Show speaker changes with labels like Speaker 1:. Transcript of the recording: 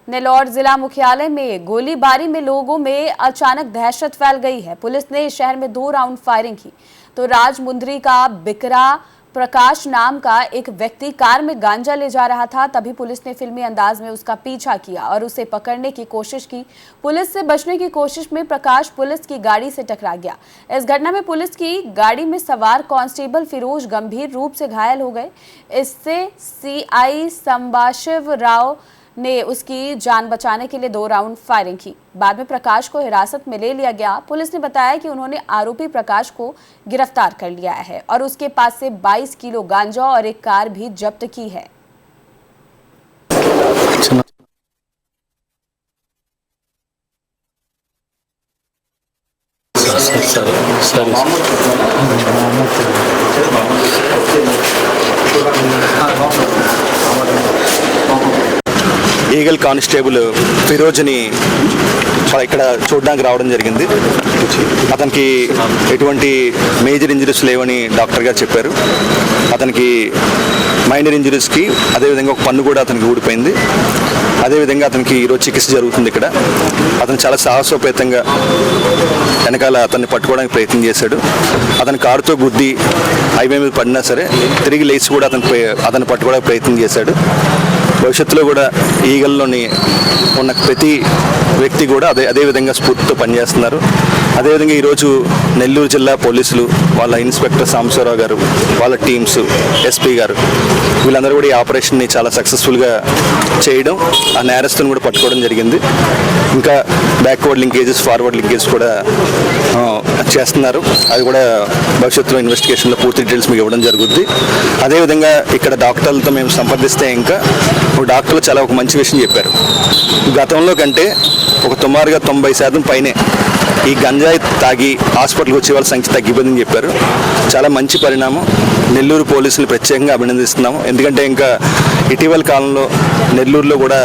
Speaker 1: नेल्लौर जिला मुख्यालय में गोलीबारी में लोगों में अचानक दहशत फैल गई है। पुलिस ने शहर में 2 राउंड फायरिंग की तो राजमुंदरी का बिकरा प्रकाश नाम का एक व्यक्ति कार में गांजा ले जा रहा था। तभी पुलिस ने फिल्मी अंदाज में उसका पीछा किया और उसे पकड़ने की कोशिश की। पुलिस से बचने की कोशिश में प्रकाश पुलिस की गाड़ी से टकरा गया। इस घटना में पुलिस की गाड़ी में सवार कांस्टेबल फिरोज गंभीर रूप से घायल हो गए। इससे सीआई संबाशिव राव ने उसकी जान बचाने के लिए 2 राउंड फायरिंग की। बाद में प्रकाश को हिरासत में ले लिया गया। पुलिस ने बताया कि उन्होंने आरोपी प्रकाश को गिरफ्तार कर लिया है और उसके पास से 22 किलो गांजा और एक कार भी जब्त की है।
Speaker 2: ఈగల్ కానిస్టేబుల్ ఫిరోజ్ని ఇక్కడ చూడడానికి రావడం జరిగింది. అతనికి ఎటువంటి మేజర్ ఇంజరీస్ లేవని డాక్టర్ గారు చెప్పారు. అతనికి మైనర్ ఇంజరీస్కి అదేవిధంగా ఒక పన్ను కూడా అతనికి ఊడిపోయింది. అదేవిధంగా అతనికి ఈరోజు చికిత్స జరుగుతుంది. ఇక్కడ అతను చాలా సాహసోపేతంగా వెనకాల అతన్ని పట్టుకోవడానికి ప్రయత్నం చేశాడు. అతని కారుతో గుద్ది హైవే మీద పడినా సరే తిరిగి లేచి కూడా అతను పట్టుకోవడానికి ప్రయత్నం చేశాడు. భవిష్యత్తులో కూడా ఈగల్లోని ఉన్న ప్రతి వ్యక్తి కూడా అదే విధంగా స్ఫూర్తితో పనిచేస్తున్నారు. అదేవిధంగా ఈరోజు నెల్లూరు జిల్లా పోలీసులు వాళ్ళ ఇన్స్పెక్టర్ సాంబశివరావు గారు, వాళ్ళ టీమ్స్, ఎస్పీ గారు వీళ్ళందరూ కూడా ఈ ఆపరేషన్ని చాలా సక్సెస్ఫుల్గా చేయడం, ఆ నేరస్తుని కూడా పట్టుకోవడం జరిగింది. ఇంకా బ్యాక్వర్డ్ లింకేజెస్, ఫార్వర్డ్ లింకేజెస్ కూడా చేస్తున్నారు. అది కూడా భవిష్యత్తులో ఇన్వెస్టిగేషన్లో పూర్తి డీటెయిల్స్ మీకు ఇవ్వడం జరుగుద్ది. అదేవిధంగా ఇక్కడ డాక్టర్లతో మేము సంప్రదిస్తే ఇంకా డాక్టర్లు చాలా ఒక మంచి విషయం చెప్పారు. గతంలో కంటే ఒక సుమారుగా 90% పైనే ఈ గంజాయి తాగి హాస్పిటల్కి వచ్చే వాళ్ళ సంఖ్య తగ్గిపోయిందని చెప్పారు. చాలా మంచి పరిణామం. నెల్లూరు పోలీసులు ప్రత్యేకంగా అభినందిస్తున్నాము. ఎందుకంటే ఇంకా ఇటీవల కాలంలో నెల్లూరులో కూడా